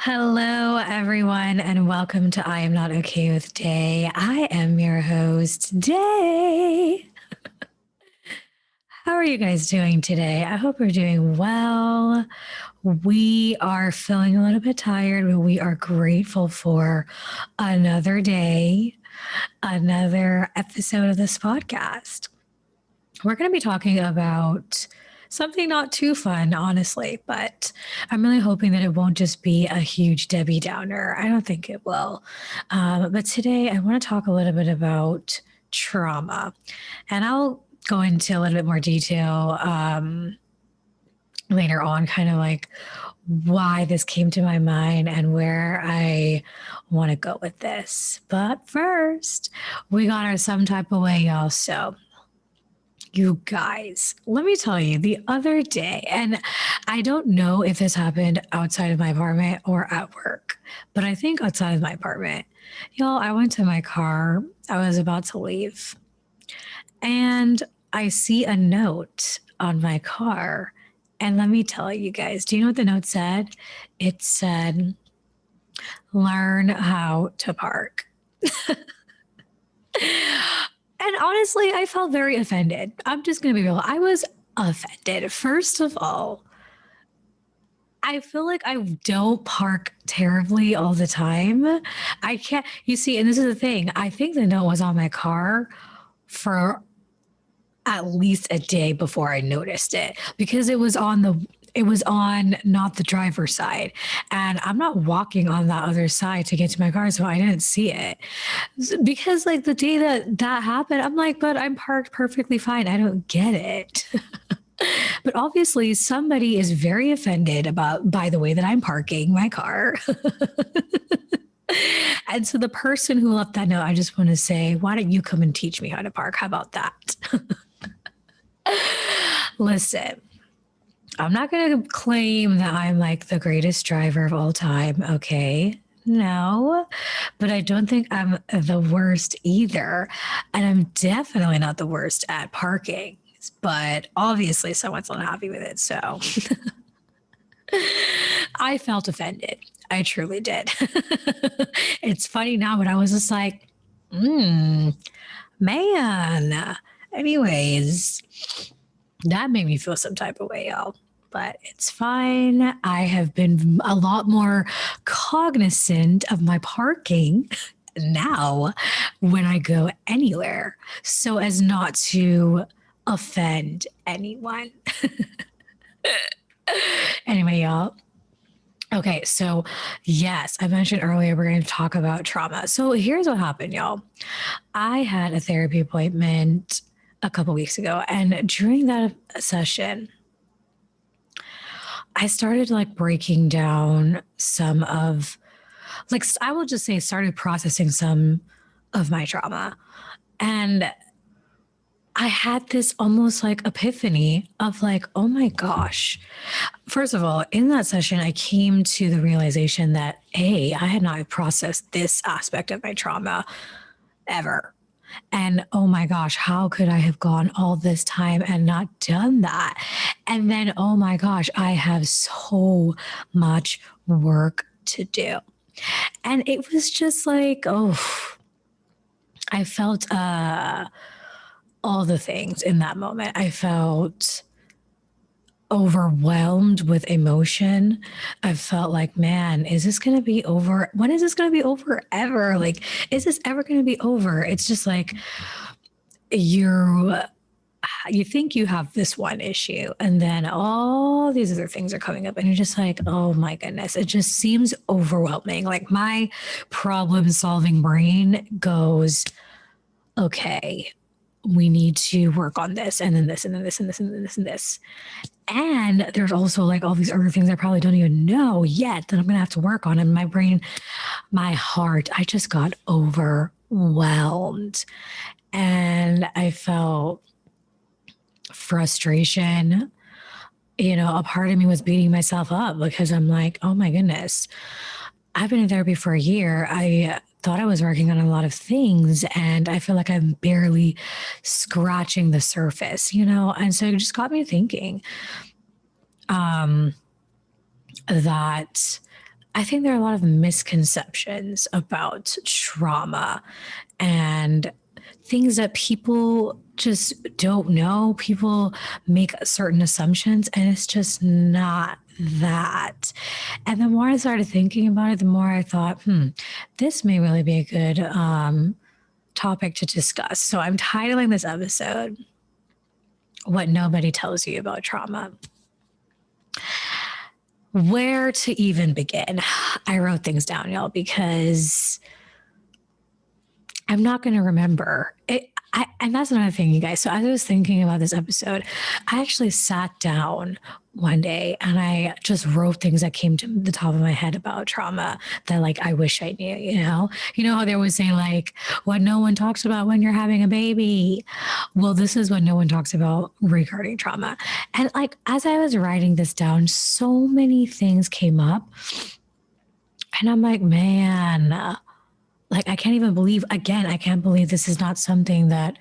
Hello, everyone, and welcome to I Am Not Okay with Day. I am your host, Day. How are you guys doing today? I hope you're doing well. We are feeling a little bit tired, but we are grateful for another day, another episode of this podcast. We're going to be talking about something not too fun, honestly, but I'm really hoping that it won't just be a huge Debbie Downer. I don't think it will. But today I want to talk a little bit about trauma, and I'll go into a little bit more detail later on, kind of like why this came to my mind and where I want to go with this. But first, we got our some type of way, y'all. So you guys, let me tell you, the other day, and I don't know if this happened outside of my apartment or at work, but I think outside of my apartment. Y'all, I went to my car. I was about to leave, and I see a note on my car. And let me tell you guys, do you know what the note said? It said, learn how to park. And honestly, I felt very offended. I'm just going to be real. I was offended. First of all, I feel like I don't park terribly all the time. I can't, you see, and this is the thing. I think the note was on my car for at least a day before I noticed it because it was on not the driver's side, and I'm not walking on that other side to get to my car, so I didn't see it. Because like the day that happened, I'm like, but I'm parked perfectly fine. I don't get it. But obviously somebody is very offended about by the way that I'm parking my car. And so the person who left that note, I just want to say, why don't you come and teach me how to park? How about that? Listen, I'm not going to claim that I'm like the greatest driver of all time, okay? No, but I don't think I'm the worst either. And I'm definitely not the worst at parking. But obviously, someone's not happy with it. So I felt offended. I truly did. It's funny now, but I was just like, man. Anyways, that made me feel some type of way, y'all. But it's fine. I have been a lot more cognizant of my parking now when I go anywhere so as not to offend anyone. Anyway, y'all. Okay, so yes, I mentioned earlier we're going to talk about trauma. So here's what happened, y'all. I had a therapy appointment a couple weeks ago, and during that session, I started like breaking down some of, like, I will just say, started processing some of my trauma. And I had this almost like epiphany of like, oh my gosh. First of all, in that session, I came to the realization that I had not processed this aspect of my trauma ever. And oh my gosh, how could I have gone all this time and not done that? And then, oh my gosh, I have so much work to do. And it was just like, oh, I felt all the things in that moment. I felt overwhelmed with emotion. I felt like, man, is this going to be over? When is this going to be over ever? Like, is this ever going to be over? It's just like you think you have this one issue and then all these other things are coming up and you're just like, oh my goodness, it just seems overwhelming. Like my problem solving brain goes, okay, we need to work on this and then this and then this and this and then this and this. And there's also like all these other things I probably don't even know yet that I'm going to have to work on. And my brain, my heart, I just got overwhelmed. And I felt frustration. You know, a part of me was beating myself up because I'm like, oh my goodness, I've been in therapy for a year. I thought I was working on a lot of things and I feel like I'm barely scratching the surface, you know? And so it just got me thinking that I think there are a lot of misconceptions about trauma and things that people just don't know. People make certain assumptions, and it's just not that. And the more I started thinking about it, the more I thought, this may really be a good topic to discuss. So I'm titling this episode, What Nobody Tells You About Trauma. Where to even begin? I wrote things down, y'all, because I'm not going to remember it. And that's another thing, you guys. So as I was thinking about this episode, I actually sat down one day and I just wrote things that came to the top of my head about trauma that like I wish I knew, you know how they always say like what no one talks about when you're having a baby. Well, this is what no one talks about regarding trauma. And like as I was writing this down, so many things came up and I'm like, man, like I can't even believe, again, I can't believe this is not something that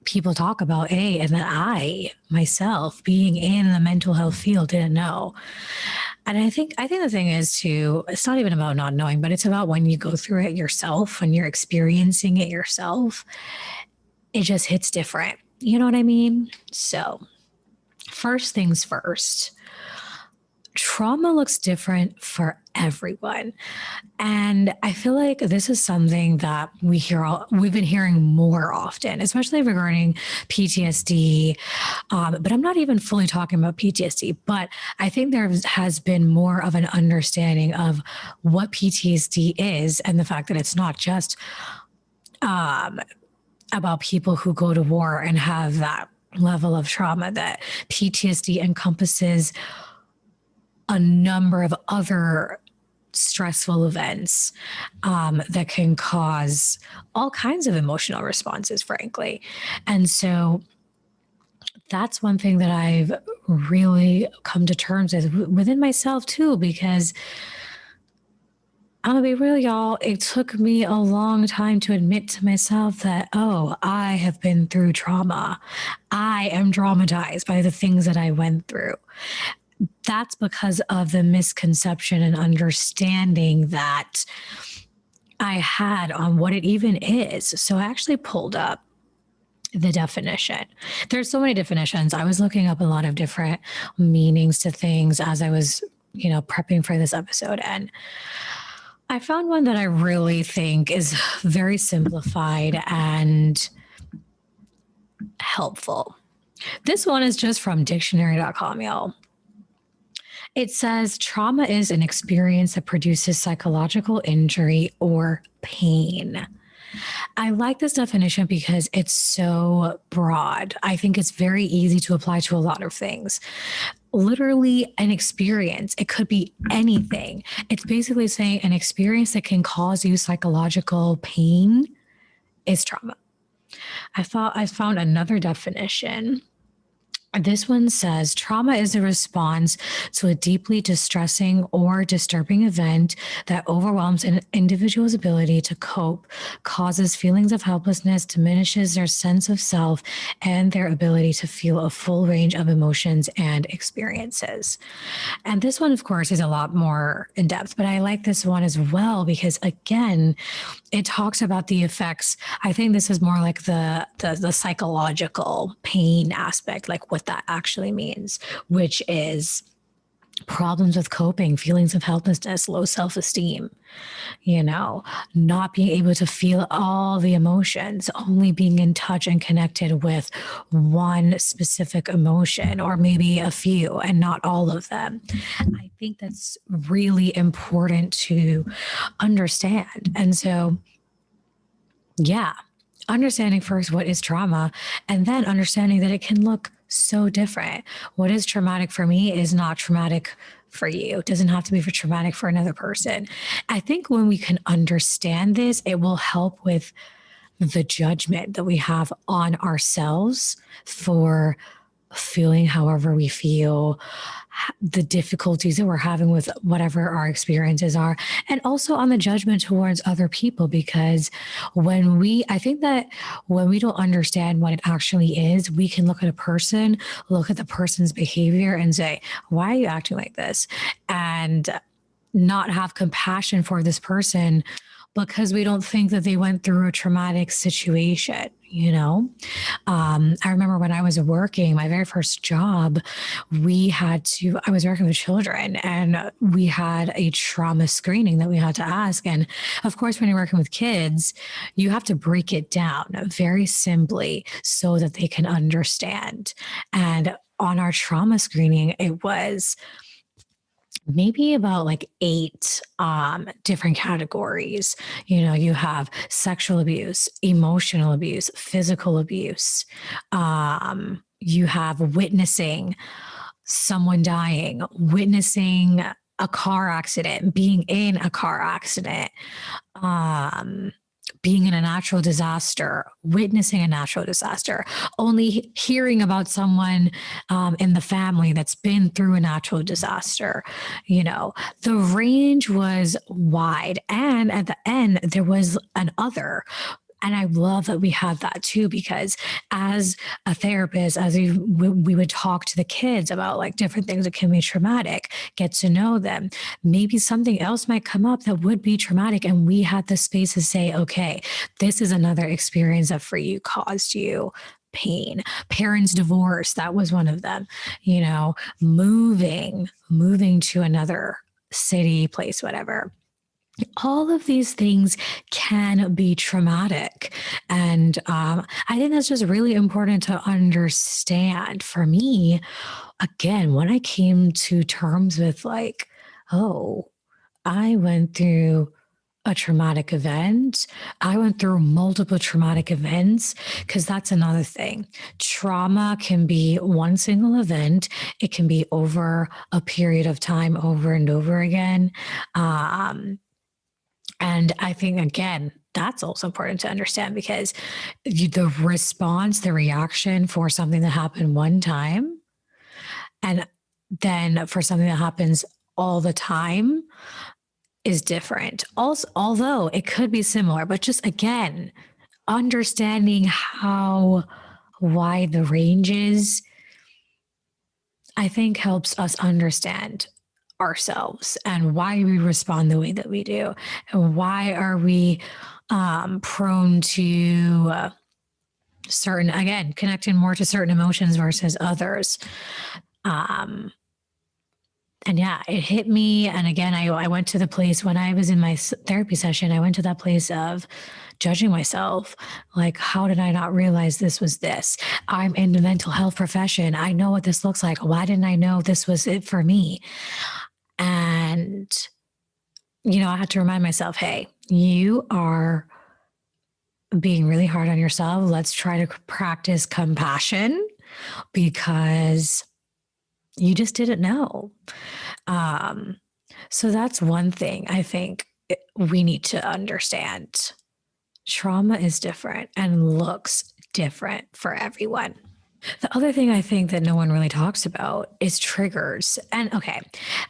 people talk about, and that I myself, being in the mental health field, didn't know. And I think the thing is too, it's not even about not knowing, but it's about when you go through it yourself, when you're experiencing it yourself, it just hits different. You know what I mean? So first things first, trauma looks different for everyone. And I feel like this is something that we've been hearing more often, especially regarding PTSD. But I'm not even fully talking about PTSD, but I think there has been more of an understanding of what PTSD is and the fact that it's not just about people who go to war and have that level of trauma, that PTSD encompasses a number of other stressful events that can cause all kinds of emotional responses, frankly. And so that's one thing that I've really come to terms with within myself too, because I'm gonna be real, y'all. It took me a long time to admit to myself that, oh, I have been through trauma. I am traumatized by the things that I went through. That's because of the misconception and understanding that I had on what it even is. So I actually pulled up the definition. There's so many definitions. I was looking up a lot of different meanings to things as I was, prepping for this episode. And I found one that I really think is very simplified and helpful. This one is just from dictionary.com, y'all. It says trauma is an experience that produces psychological injury or pain. I like this definition because it's so broad. I think it's very easy to apply to a lot of things. Literally an experience. It could be anything. It's basically saying an experience that can cause you psychological pain is trauma. I found another definition. This one says trauma is a response to a deeply distressing or disturbing event that overwhelms an individual's ability to cope, causes feelings of helplessness, diminishes their sense of self, and their ability to feel a full range of emotions and experiences. And this one, of course, is a lot more in depth, but I like this one as well because, again, it talks about the effects. I think this is more like the psychological pain aspect, like what that actually means, which is problems with coping, feelings of helplessness, low self-esteem, not being able to feel all the emotions, only being in touch and connected with one specific emotion or maybe a few and not all of them. I think that's really important to understand. And so, yeah, understanding first what is trauma and then understanding that it can look so different. What is traumatic for me is not traumatic for you. It doesn't have to be traumatic for another person. I think when we can understand this, it will help with the judgment that we have on ourselves for feeling however we feel, the difficulties that we're having with whatever our experiences are, and also on the judgment towards other people. Because I think that when we don't understand what it actually is, we can look at a person, look at the person's behavior and say, why are you acting like this? And not have compassion for this person because we don't think that they went through a traumatic situation, you know? I remember when I was working, my very first job, I was working with children and we had a trauma screening that we had to ask. And of course, when you're working with kids, you have to break it down very simply so that they can understand. And on our trauma screening, it was maybe about like 8 different categories. You have sexual abuse, emotional abuse, physical abuse. You have witnessing someone dying, witnessing a car accident, being in a car accident, being in a natural disaster, witnessing a natural disaster, only hearing about someone in the family that's been through a natural disaster. The range was wide. And at the end, there was an other. And I love that we have that too, because as a therapist, as we would talk to the kids about like different things that can be traumatic, get to know them. Maybe something else might come up that would be traumatic. And we had the space to say, okay, this is another experience that for you caused you pain. Parents' divorce, that was one of them. Moving to another city, place, whatever. All of these things can be traumatic. And I think that's just really important to understand. For me, again, when I came to terms with like, oh, I went through a traumatic event. I went through multiple traumatic events, because that's another thing. Trauma can be one single event. It can be over a period of time, over and over again. And I think, again, that's also important to understand, because the response, the reaction for something that happened one time, and then for something that happens all the time is different. Also, although it could be similar, but just again, understanding how wide the range is, I think helps us understand ourselves and why we respond the way that we do, and why are we prone to certain, again, connecting more to certain emotions versus others. And yeah, it hit me. And again, I went to the place when I was in my therapy session, I went to that place of judging myself. Like, how did I not realize this was this? I'm in the mental health profession. I know what this looks like. Why didn't I know this was it for me? And, I had to remind myself, hey, you are being really hard on yourself. Let's try to practice compassion, because you just didn't know. So that's one thing I think we need to understand. Trauma is different and looks different for everyone. The other thing I think that no one really talks about is triggers. And okay,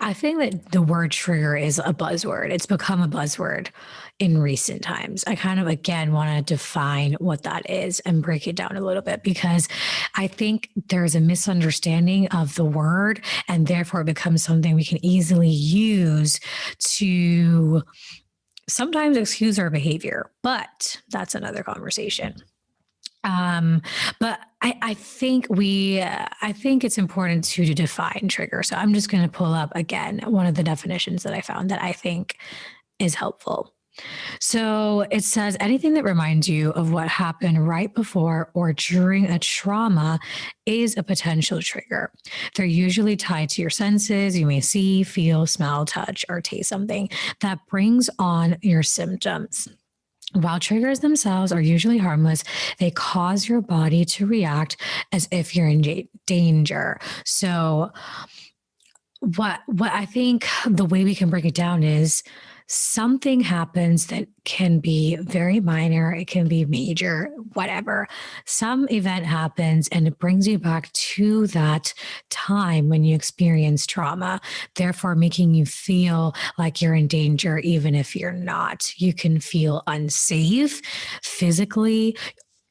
I think that the word trigger is a buzzword. It's become a buzzword in recent times. I kind of, again, want to define what that is and break it down a little bit, because I think there's a misunderstanding of the word, and therefore it becomes something we can easily use to sometimes excuse our behavior. But that's another conversation. But I think it's important to define trigger. So I'm just going to pull up again one of the definitions that I found that I think is helpful. So it says anything that reminds you of what happened right before or during a trauma is a potential trigger. They're usually tied to your senses. You may see, feel, smell, touch, or taste something that brings on your symptoms. While triggers themselves are usually harmless, they cause your body to react as if you're in danger. So what I think the way we can break it down is something happens that can be very minor, it can be major, whatever. Some event happens and it brings you back to that time when you experienced trauma, therefore making you feel like you're in danger, even if you're not. You can feel unsafe physically,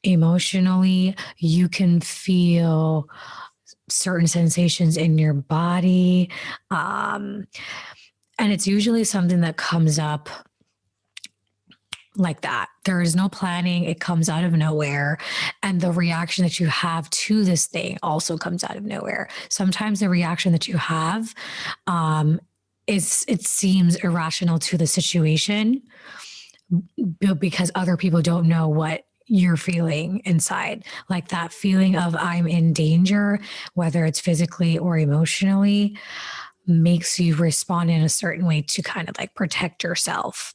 emotionally. You can feel certain sensations in your body. And it's usually something that comes up like that. There is no planning. It comes out of nowhere. And the reaction that you have to this thing also comes out of nowhere. Sometimes the reaction that you have it seems irrational to the situation because other people don't know what you're feeling inside. Like that feeling of I'm in danger, whether it's physically or emotionally, makes you respond in a certain way to kind of like protect yourself.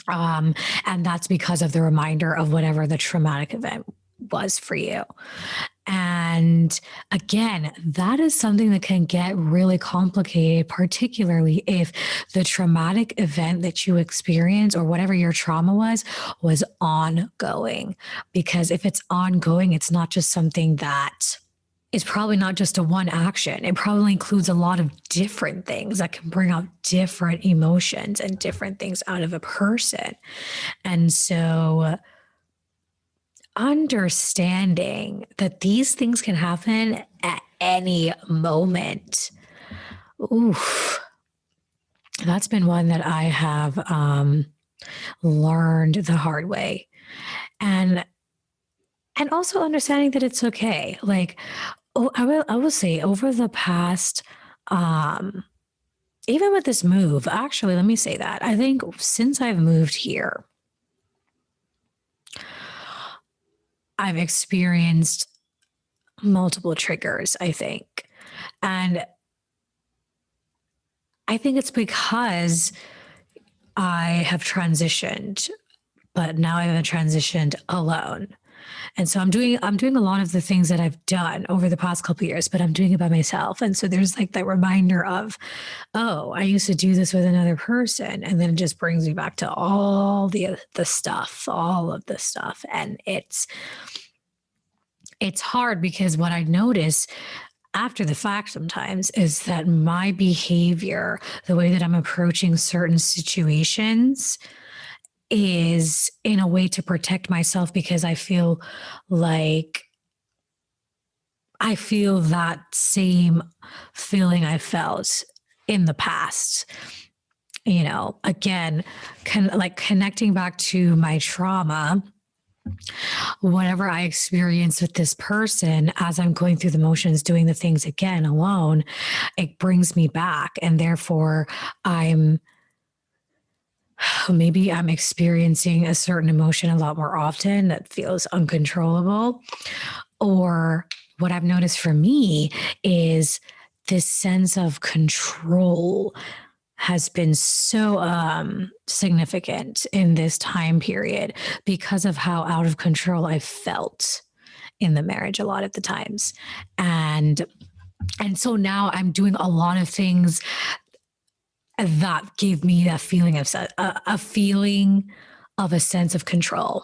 And that's because of the reminder of whatever the traumatic event was for you. And again, that is something that can get really complicated, particularly if the traumatic event that you experience or whatever your trauma was ongoing. Because if it's ongoing, it's not just something that is probably not just a one action. It probably includes a lot of different things that can bring out different emotions and different things out of a person. And so understanding that these things can happen at any moment. Oof. That's been one that I have learned the hard way. And also understanding that it's okay. Like, I will say over the past, even with this move, actually, let me say that. I think since I've moved here, I've experienced multiple triggers, I think. And I think it's because I have transitioned, but now I haven't transitioned alone. And so I'm doing a lot of the things that I've done over the past couple of years, but I'm doing it by myself. And so there's like that reminder of, oh, I used to do this with another person. And then it just brings me back to all the stuff, all of the stuff. And it's hard because what I notice after the fact sometimes is that my behavior, the way that I'm approaching certain situations, is in a way to protect myself because I feel like I feel that same feeling I felt in the past. You know, again, like connecting back to my trauma, whatever I experienced with this person as I'm going through the motions, doing the things again alone, it brings me back. And therefore maybe I'm experiencing a certain emotion a lot more often that feels uncontrollable. Or what I've noticed for me is this sense of control has been so significant in this time period because of how out of control I felt in the marriage a lot of the times. And so now I'm doing a lot of things that gave me that feeling of a feeling of a sense of control.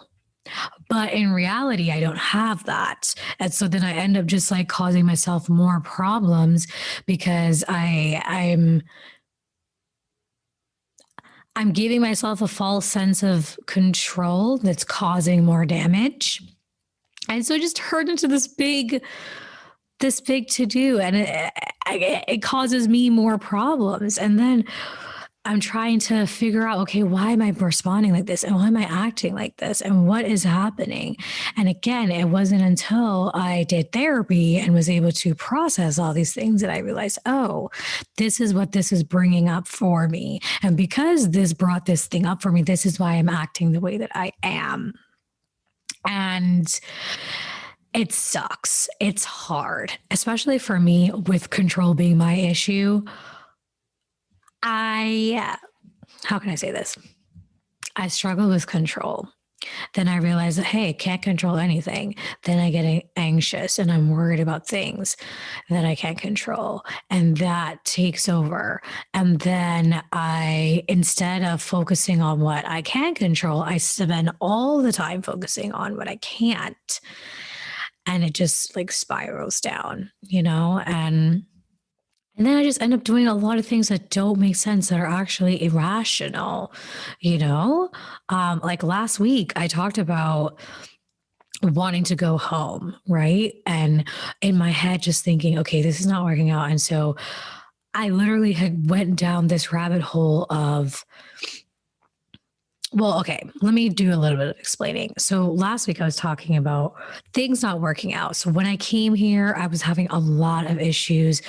But in reality, I don't have that. And so then I end up just like causing myself more problems because I'm giving myself a false sense of control that's causing more damage. And so it just turned into this big to do, and it causes me more problems. And then I'm trying to figure out, okay, why am I responding like this? And why am I acting like this? And what is happening? And again, it wasn't until I did therapy and was able to process all these things that I realized, oh, this is what this is bringing up for me. And because this brought this thing up for me, this is why I'm acting the way that I am. And it sucks. It's hard, especially for me with control being my issue. How can I say this? I struggle with control. Then I realize that, hey, I can't control anything. Then I get anxious and I'm worried about things that I can't control. And that takes over. And then instead of focusing on what I can control, I spend all the time focusing on what I can't. And it just like spirals down, and then I just end up doing a lot of things that don't make sense that are actually irrational, you know? Like last week, I talked about wanting to go home, right? And in my head, just thinking, okay, this is not working out. And so I literally had went down this rabbit hole of, well, okay, let me do a little bit of explaining. So last week I was talking about things not working out. So when I came here, I was having a lot of issues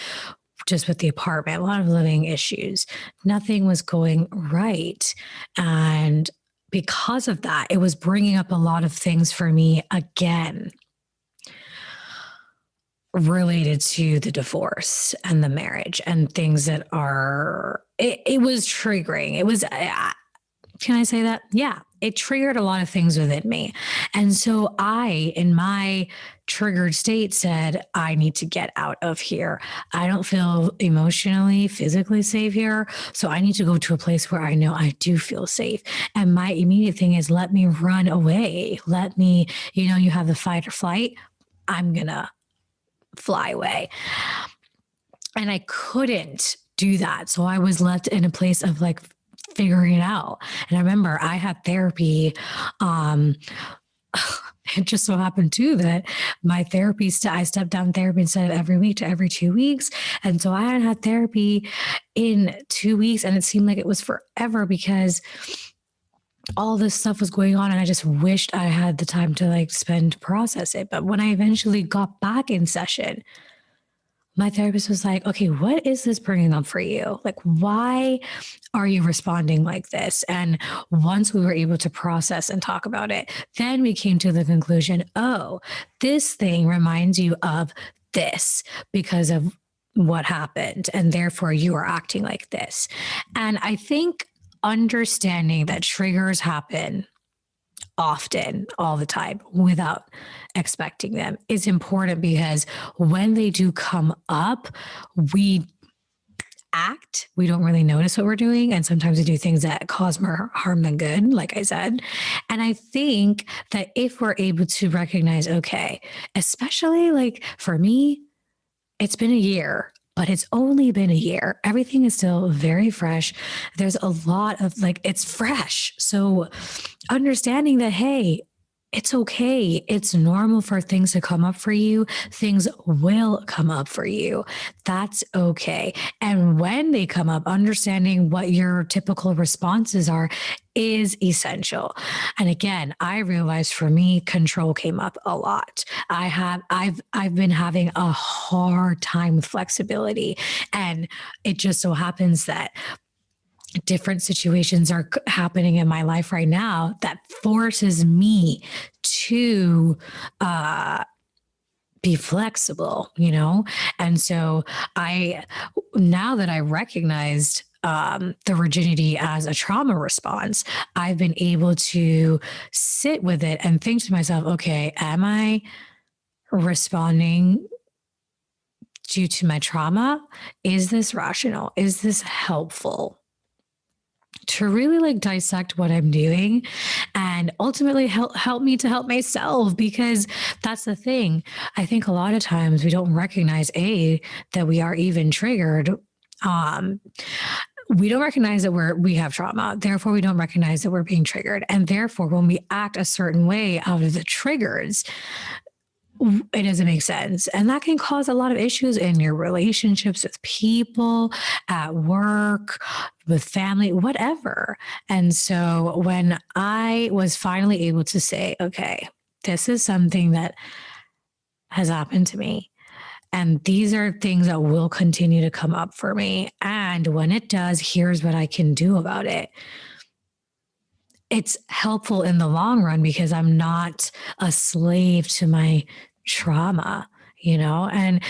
just with the apartment, a lot of living issues. Nothing was going right. And because of that, it was bringing up a lot of things for me again related to the divorce and the marriage and things that it was triggering. It was, can I say that? Yeah, it triggered a lot of things within me. And so in my triggered state, said, I need to get out of here. I don't feel emotionally, physically safe here. So I need to go to a place where I know I do feel safe. And my immediate thing is, let me run away. Let me, you have the fight or flight. I'm going to fly away. And I couldn't do that. So I was left in a place of like figuring it out. And I remember I had therapy. It just so happened too that my therapy, I stepped down therapy instead of every week to every 2 weeks. And so I hadn't had therapy in 2 weeks, and it seemed like it was forever because all this stuff was going on, and I just wished I had the time to like spend to process it. But when I eventually got back in session, my therapist was like, okay, what is this bringing up for you? Like, why are you responding like this? And once we were able to process and talk about it, then we came to the conclusion, oh, this thing reminds you of this because of what happened. And therefore you are acting like this. And I think understanding that triggers happen often, all the time, without expecting them is important, because when they do come up, we don't really notice what we're doing. And sometimes we do things that cause more harm than good, like I said. And I think that if we're able to recognize, okay, especially like for me, it's been a year, but it's only been a year. Everything is still very fresh. There's a lot of like, it's fresh. So understanding that, hey, it's okay. It's normal for things to come up for you. Things will come up for you. That's okay. And when they come up, understanding what your typical responses are is essential. And again, I realized for me, control came up a lot. I've been having a hard time with flexibility. And it just so happens that different situations are happening in my life right now that forces me to be flexible, And so now that I recognized the rigidity as a trauma response, I've been able to sit with it and think to myself, okay, am I responding due to my trauma? Is this rational? Is this helpful? To really like dissect what I'm doing and ultimately help me to help myself, because that's the thing. I think a lot of times we don't recognize that we are even triggered. We don't recognize that we have trauma. Therefore, we don't recognize that we're being triggered. And therefore, when we act a certain way out of the triggers, it doesn't make sense. And that can cause a lot of issues in your relationships with people, at work, with family, whatever. And so when I was finally able to say, okay, this is something that has happened to me, and these are things that will continue to come up for me. And when it does, here's what I can do about it. It's helpful in the long run because I'm not a slave to my trauma. And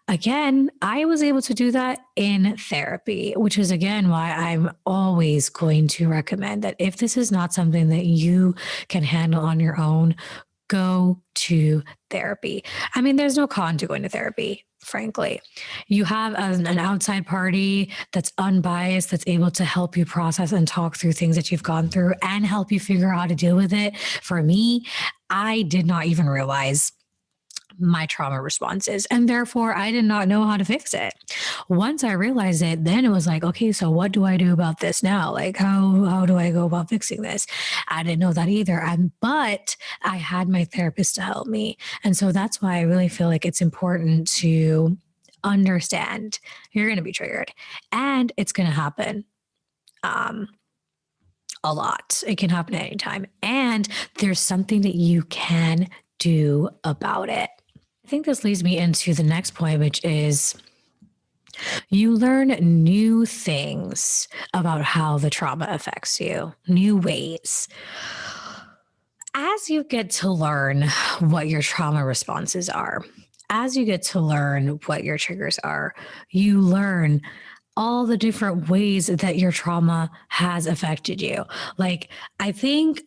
again, I was able to do that in therapy, which is again why I'm always going to recommend that if this is not something that you can handle on your own, go to therapy. I mean, there's no con to going to therapy, frankly. You have an outside party that's unbiased, that's able to help you process and talk through things that you've gone through and help you figure out how to deal with it. For me, I did not even realize my trauma responses, and therefore I did not know how to fix it. Once I realized it, then it was like, okay, so what do I do about this now? Like, how do I go about fixing this? I didn't know that either. But I had my therapist to help me. And so that's why I really feel like it's important to understand you're going to be triggered and it's going to happen. A lot. It can happen at any time. And there's something that you can do about it. I think this leads me into the next point, which is you learn new things about how the trauma affects you, new ways. As you get to learn what your trauma responses are, as you get to learn what your triggers are, you learn all the different ways that your trauma has affected you. Like, I think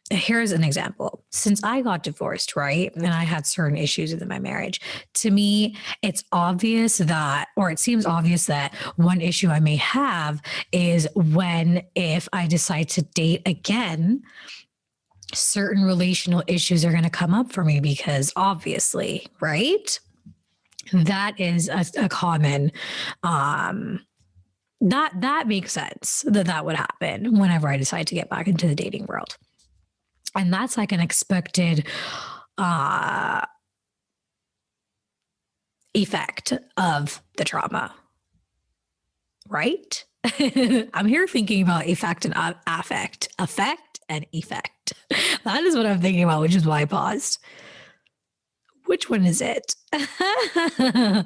here's an example. Since I got divorced, right, and I had certain issues within my marriage, to me, it's obvious that, or it seems obvious that one issue I may have is if I decide to date again, certain relational issues are going to come up for me because obviously, right? That is a common, that makes sense that would happen whenever I decide to get back into the dating world. And that's like an expected effect of the trauma, right? I'm here thinking about effect and affect, effect and effect. That is what I'm thinking about, which is why I paused. Which one is it? The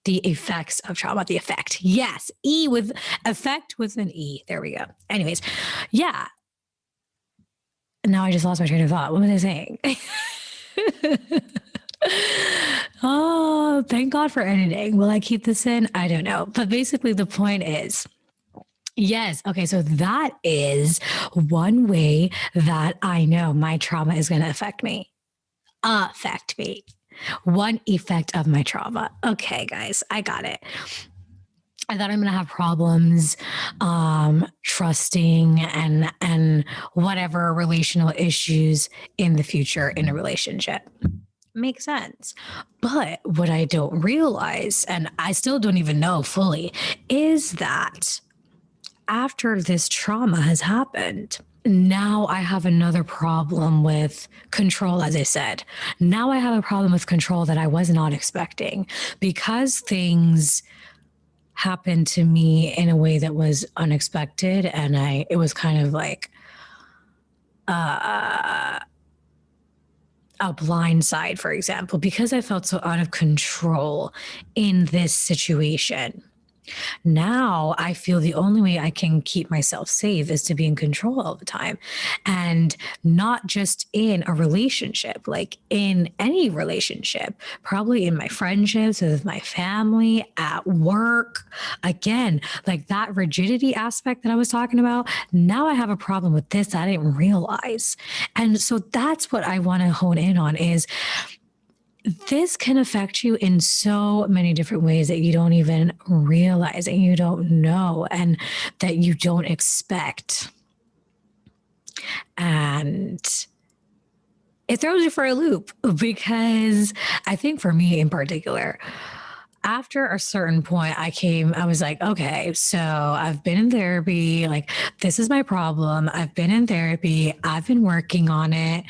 effects of trauma, the effect. Yes, E with effect with an E. There we go. Anyways, yeah. Now I just lost my train of thought. What was I saying? Oh, thank God for editing. Will I keep this in? I don't know. But basically, the point is, yes. Okay. So that is one way that I know my trauma is going to affect me. Affect me. One effect of my trauma. Okay, guys, I got it. I thought I'm going to have problems trusting and whatever relational issues in the future in a relationship. Makes sense. But what I don't realize, and I still don't even know fully, is that after this trauma has happened, now I have another problem with control, as I said. Now I have a problem with control that I was not expecting because things happened to me in a way that was unexpected. And it was kind of like a blind side, for example, because I felt so out of control in this situation. Now I feel the only way I can keep myself safe is to be in control all the time. And not just in a relationship, like in any relationship, probably in my friendships, with my family, at work. Again, like that rigidity aspect that I was talking about. Now I have a problem with this that I didn't realize. And so that's what I want to hone in on is this can affect you in so many different ways that you don't even realize and you don't know and that you don't expect. And it throws you for a loop because I think for me in particular, after a certain point, I was like, okay, so I've been in therapy. Like, this is my problem. I've been in therapy. I've been working on it.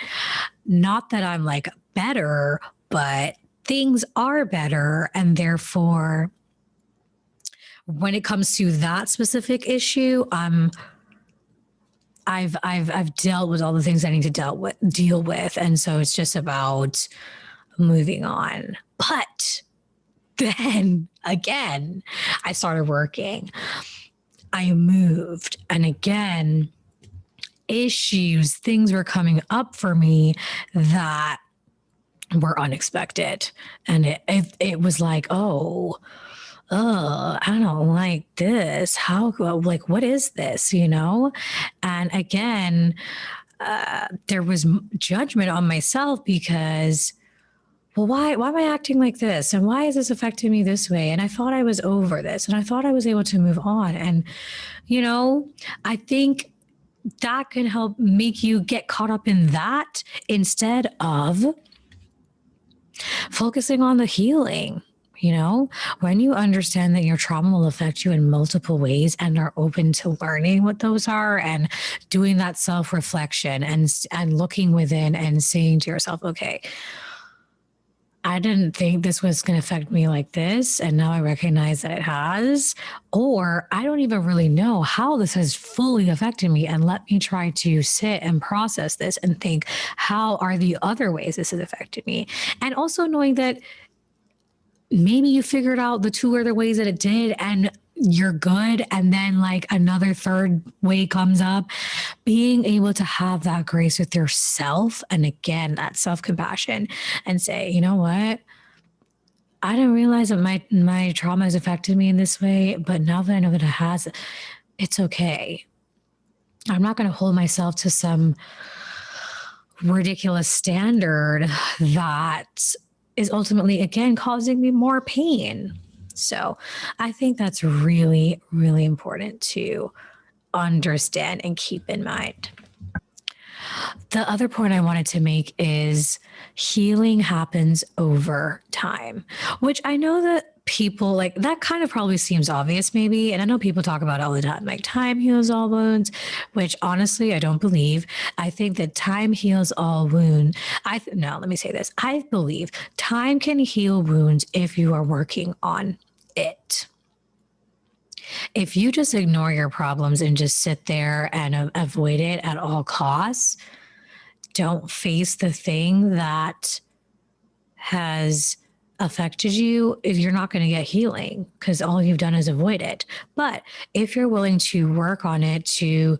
Not that I'm like better, but things are better. And therefore, when it comes to that specific issue, I've dealt with all the things I need to deal with. And so it's just about moving on. But then again, I started working. I moved. And again, things were coming up for me that were unexpected. And it was like, oh, I don't like this. How, like, what is this, you know? And again, there was judgment on myself because, well, why am I acting like this? And why is this affecting me this way? And I thought I was over this and I thought I was able to move on. And, you know, I think that can help make you get caught up in that instead of focusing on the healing. You know, when you understand that your trauma will affect you in multiple ways and are open to learning what those are and doing that self-reflection and looking within and saying to yourself, okay, I didn't think this was going to affect me like this. And now I recognize that it has, or I don't even really know how this has fully affected me. And let me try to sit and process this and think, how are the other ways this has affected me? And also knowing that maybe you figured out the two other ways that it did and you're good. And then like another third way comes up, being able to have that grace with yourself. And again, that self-compassion and say, you know what? I didn't realize that my trauma has affected me in this way, but now that I know that it has, it's okay. I'm not going to hold myself to some ridiculous standard that is ultimately, again, causing me more pain. So I think that's really, really important to understand and keep in mind. The other point I wanted to make is healing happens over time, which I know that people like that kind of probably seems obvious maybe. And I know people talk about it all the time, like time heals all wounds, which honestly, I don't believe. I think that time heals all wounds. No, let me say this. I believe time can heal wounds if you are working on it. If you just ignore your problems and just sit there and avoid it at all costs, don't face the thing that has affected you, you're not going to get healing because all you've done is avoid it. But if you're willing to work on it, to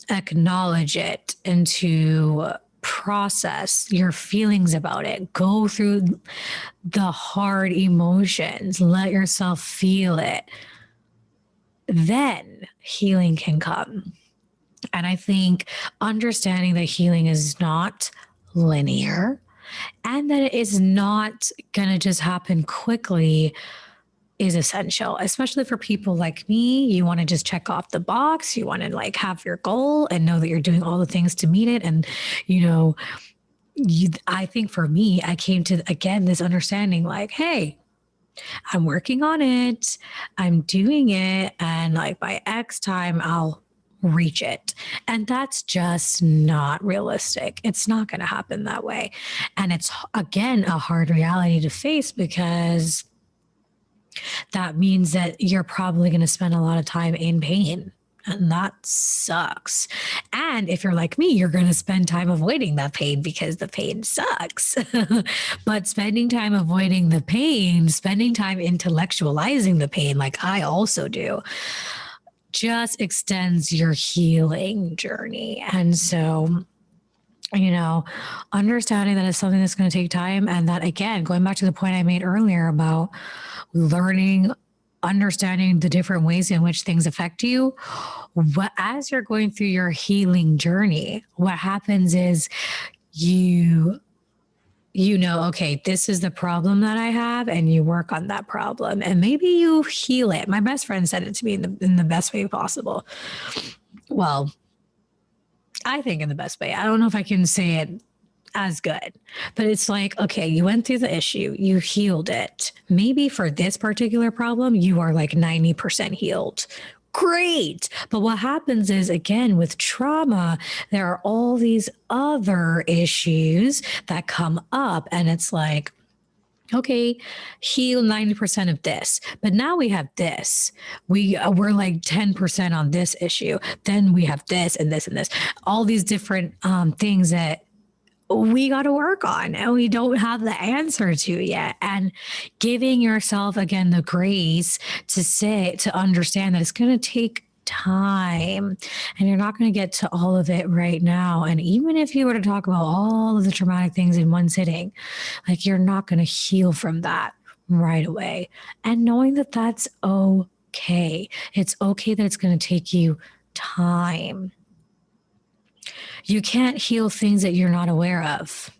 acknowledge it and to process your feelings about it, go through the hard emotions, let yourself feel it, then healing can come. And I think understanding that healing is not linear and that it is not going to just happen quickly is essential, especially for people like me. You want to just check off the box. You want to like have your goal and know that you're doing all the things to meet it. And, you know, I think for me, I came to, again, this understanding like, hey, I'm working on it. I'm doing it. And like by X time, I'll reach it. And that's just not realistic. It's not going to happen that way. And it's, again, a hard reality to face because that means that you're probably going to spend a lot of time in pain. And that sucks. And if you're like me, you're going to spend time avoiding that pain because the pain sucks. But spending time avoiding the pain, spending time intellectualizing the pain, like I also do, just extends your healing journey. And so, you know, understanding that it's something that's going to take time. And that, again, going back to the point I made earlier about learning, understanding the different ways in which things affect you. As you're going through your healing journey, what happens is you know, okay, this is the problem that I have, and you work on that problem, and maybe you heal it. My best friend said it to me in the best way possible. Well, I think in the best way. I don't know if I can say it as good, but it's like, okay, you went through the issue, you healed it. Maybe for this particular problem, you are like 90% healed. Great. But what happens is, again, with trauma, there are all these other issues that come up, and it's like, okay, heal 90% of this, but now we have this. We're like 10% on this issue. Then we have this and this and this, all these different things that we got to work on and we don't have the answer to yet. And giving yourself, again, the grace to understand that it's going to take time, and you're not going to get to all of it right now. And even if you were to talk about all of the traumatic things in one sitting, like you're not going to heal from that right away. And knowing that that's okay. It's okay that it's going to take you time. You can't heal things that you're not aware of.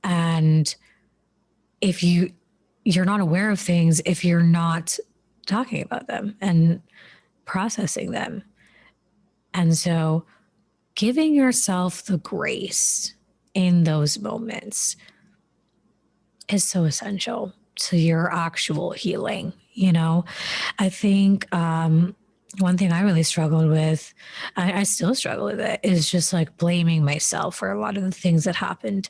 And if you're not aware of things if you're not talking about them and processing them. And so giving yourself the grace in those moments is so essential to your actual healing. You know, I think one thing I really struggled with, I still struggle with it, is just like blaming myself for a lot of the things that happened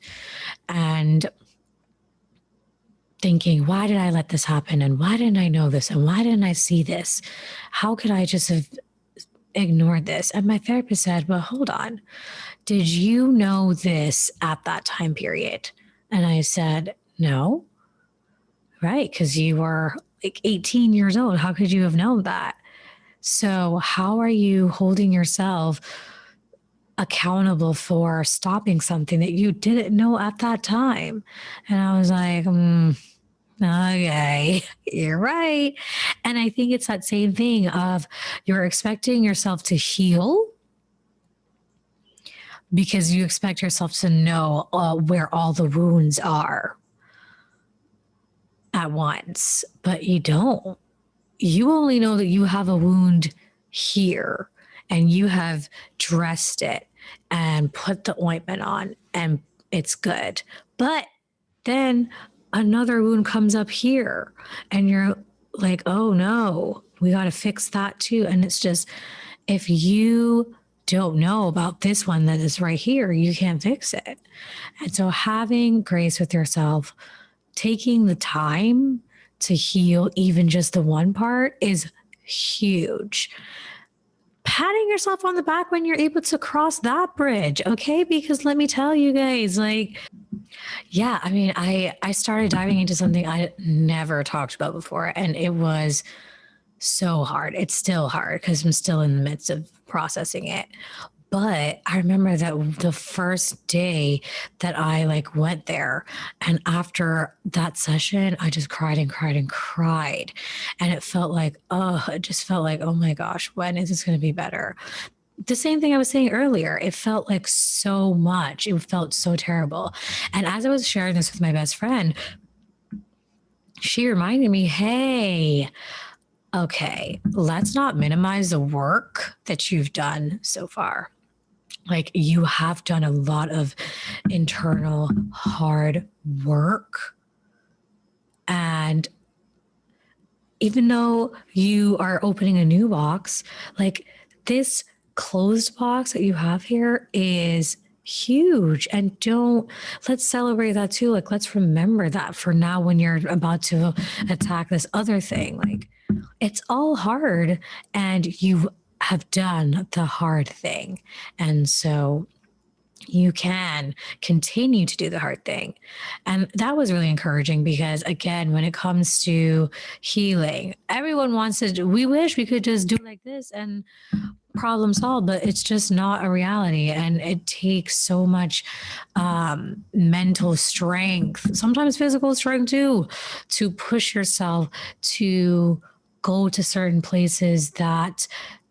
and thinking, why did I let this happen? And why didn't I know this? And why didn't I see this? How could I just have ignored this? And my therapist said, well, hold on. Did you know this at that time period? And I said, no. Right. Because you were like 18 years old. How could you have known that? So how are you holding yourself accountable for stopping something that you didn't know at that time? And I was like, okay, you're right. And I think it's that same thing of you're expecting yourself to heal because you expect yourself to know where all the wounds are at once, but you don't. You only know that you have a wound here and you have dressed it and put the ointment on and it's good. But then another wound comes up here and you're like, oh no, we got to fix that too. And it's just, if you don't know about this one that is right here, you can't fix it. And so having grace with yourself, taking the time to heal even just the one part is huge. Patting yourself on the back when you're able to cross that bridge, okay? Because let me tell you guys, like, yeah, I mean, I started diving into something I never talked about before, and it was so hard. It's still hard because I'm still in the midst of processing it. But I remember that the first day that I like went there, and after that session, I just cried and cried and cried. And it felt like, it just felt like, oh my gosh, when is this going to be better? The same thing I was saying earlier, it felt like so much. It felt so terrible. And as I was sharing this with my best friend, she reminded me, hey, okay, let's not minimize the work that you've done so far. Like, you have done a lot of internal hard work. And even though you are opening a new box, like this closed box that you have here is huge. And let's celebrate that too. Like, let's remember that for now when you're about to attack this other thing. Like, it's all hard and you have done the hard thing. And so you can continue to do the hard thing. And that was really encouraging because, again, when it comes to healing, everyone wants to, we wish we could just do like this and problem solved, but it's just not a reality. And it takes so much mental strength, sometimes physical strength too, to push yourself to go to certain places that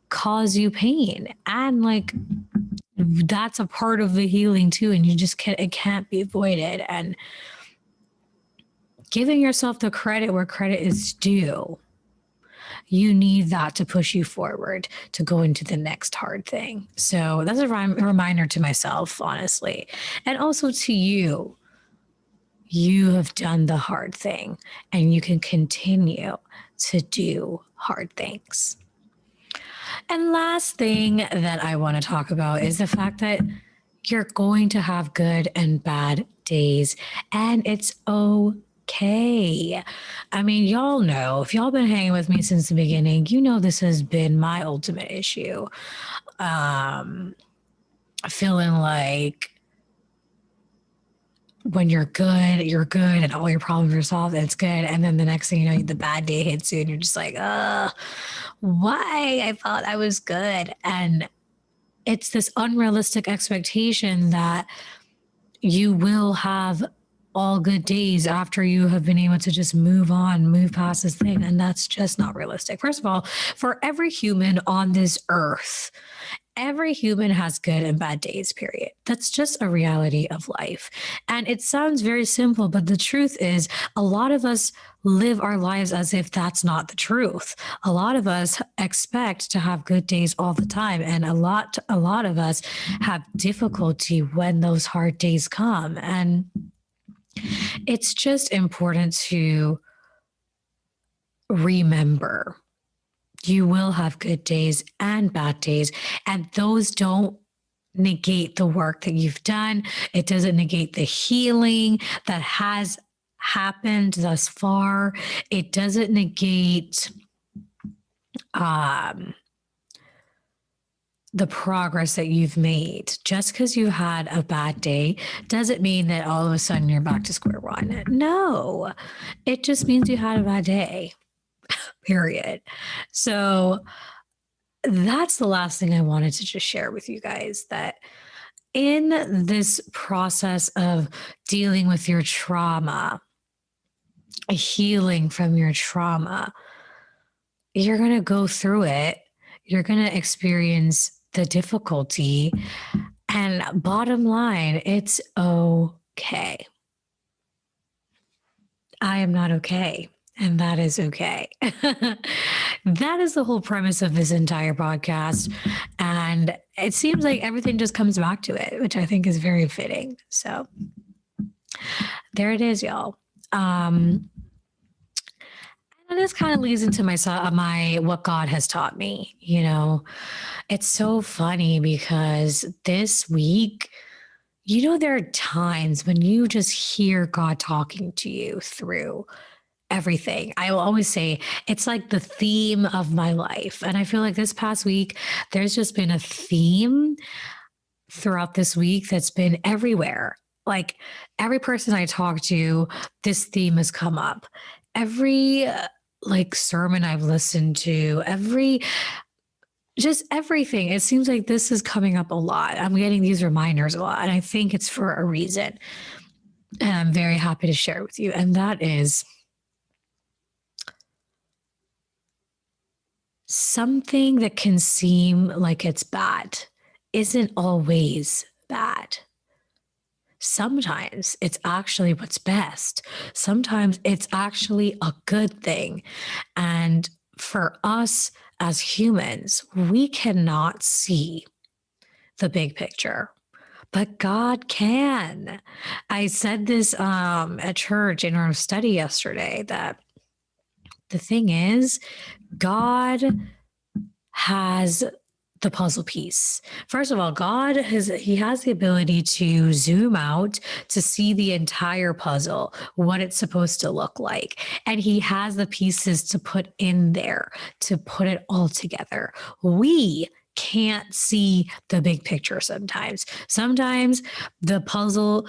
cause you pain. And like, that's a part of the healing too. And you just can't, it can't be avoided. And giving yourself the credit where credit is due, you need that to push you forward to go into the next hard thing. So that's a reminder to myself, honestly, and also to you. You have done the hard thing and you can continue to do hard things. And last thing that I want to talk about is the fact that you're going to have good and bad days, and it's okay. I mean, y'all know, if y'all been hanging with me since the beginning, you know this has been my ultimate issue. Feeling like when you're good and all your problems are solved, it's good. And then the next thing you know, the bad day hits you and you're just like, why? I thought I was good. And it's this unrealistic expectation that you will have all good days after you have been able to just move on, move past this thing. And that's just not realistic. First of all, for every human on this earth, every human has good and bad days, period. That's just a reality of life. And it sounds very simple, but the truth is, a lot of us live our lives as if that's not the truth. A lot of us expect to have good days all the time. And a lot of us have difficulty when those hard days come. And it's just important to remember you will have good days and bad days, and those don't negate the work that you've done. It doesn't negate the healing that has happened thus far. It doesn't negate the progress that you've made. Just because you had a bad day doesn't mean that all of a sudden you're back to square one. No, it just means you had a bad day, period. So that's the last thing I wanted to just share with you guys, that in this process of dealing with your trauma, healing from your trauma, you're going to go through it. You're going to experience the difficulty. And bottom line, it's okay. I am not okay. And that is okay. That is the whole premise of this entire podcast. And it seems like everything just comes back to it, which I think is very fitting. So there it is, y'all. And this kind of leads into my what God has taught me. You know, it's so funny because this week, you know, there are times when you just hear God talking to you through everything. I will always say it's like the theme of my life. And I feel like this past week, there's just been a theme throughout this week that's been everywhere. Like every person I talk to, this theme has come up. Every like sermon I've listened to, just everything. It seems like this is coming up a lot. I'm getting these reminders a lot. And I think it's for a reason. And I'm very happy to share with you. And that is something that can seem like it's bad isn't always bad. Sometimes it's actually what's best. Sometimes it's actually a good thing. And for us as humans, we cannot see the big picture, but God can. I said this at church in our study yesterday, that the thing is, God has the puzzle piece. First of all, he has the ability to zoom out to see the entire puzzle, what it's supposed to look like. And he has the pieces to put in there to put it all together. We can't see the big picture sometimes. Sometimes the puzzle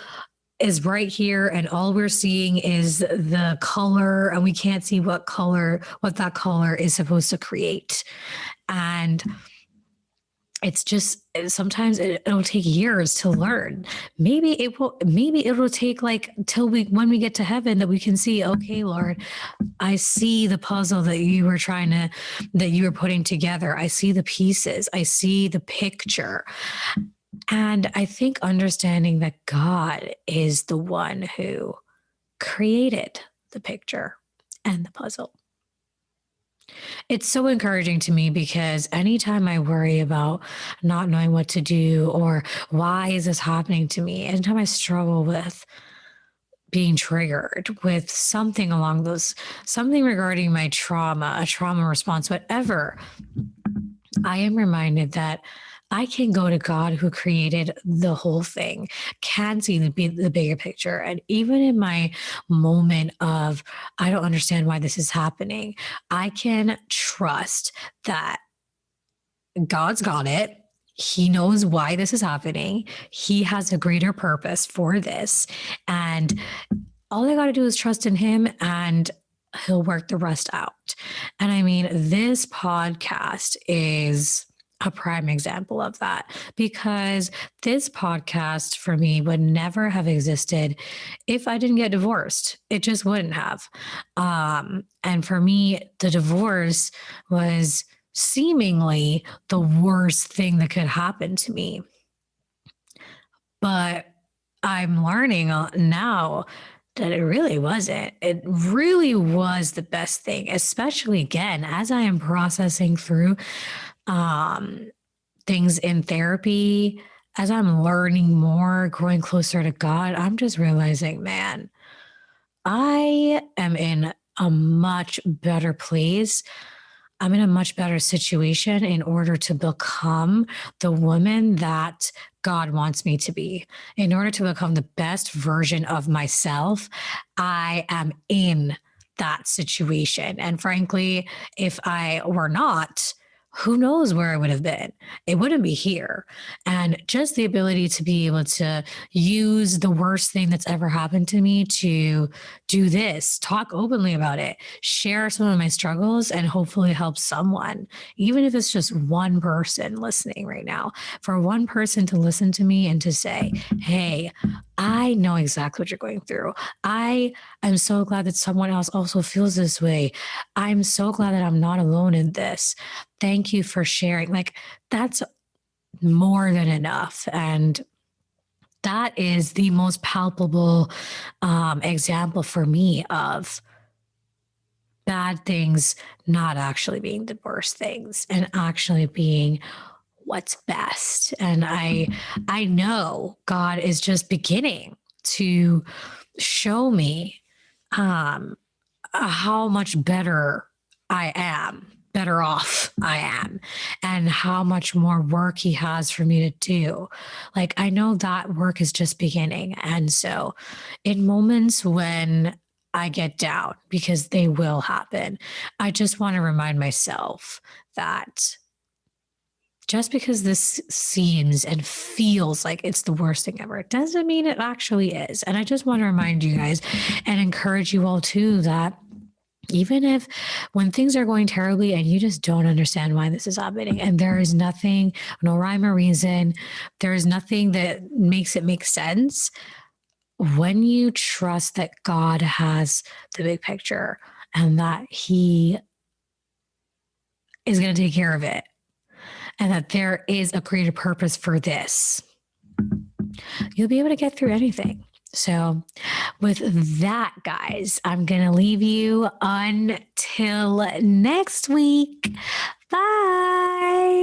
is right here and all we're seeing is the color, and we can't see what that color is supposed to create. And it's just, sometimes it'll take years to learn. Maybe it'll take like till when we get to heaven, that we can see, okay, Lord, I see the puzzle that you were putting together. I see the pieces. I see the picture. And I think understanding that God is the one who created the picture and the puzzle. It's so encouraging to me, because anytime I worry about not knowing what to do, or why is this happening to me, anytime I struggle with being triggered with something regarding my trauma, a trauma response, whatever, I am reminded that I can go to God, who created the whole thing, can see the bigger picture. And even in my moment of, I don't understand why this is happening, I can trust that God's got it. He knows why this is happening. He has a greater purpose for this. And all I got to do is trust in him and he'll work the rest out. And I mean, this podcast is a prime example of that because this podcast for me would never have existed if I didn't get divorced. It just wouldn't have. And for me, the divorce was seemingly the worst thing that could happen to me. But I'm learning now that it really wasn't. It really was the best thing, especially again, as I am processing through um, things in therapy, as I'm learning more, growing closer to God, I'm just realizing, man, I am in a much better place. I'm in a much better situation in order to become the woman that God wants me to be. In order to become the best version of myself, I am in that situation. And frankly, if I were not, who knows where I would have been? It wouldn't be here. And just the ability to be able to use the worst thing that's ever happened to me to do this, talk openly about it, share some of my struggles, and hopefully help someone, even if it's just one person listening right now, for one person to listen to me and to say, hey, I know exactly what you're going through. I am so glad that someone else also feels this way. I'm so glad that I'm not alone in this. Thank you for sharing. Like, that's more than enough. And that is the most palpable example for me of bad things not actually being the worst things and actually being what's best. And I know God is just beginning to show me um how much better I am, better off I am, and how much more work he has for me to do. Like, I know that work is just beginning. And so, in moments when I get down, because they will happen, I just want to remind myself that just because this seems and feels like it's the worst thing ever, it doesn't mean it actually is. And I just want to remind you guys and encourage you all too that even if when things are going terribly and you just don't understand why this is happening and there is nothing, no rhyme or reason, there is nothing that makes it make sense, when you trust that God has the big picture and that he is going to take care of it and that there is a greater purpose for this, you'll be able to get through anything. So, with that, guys, I'm going to leave you until next week. Bye.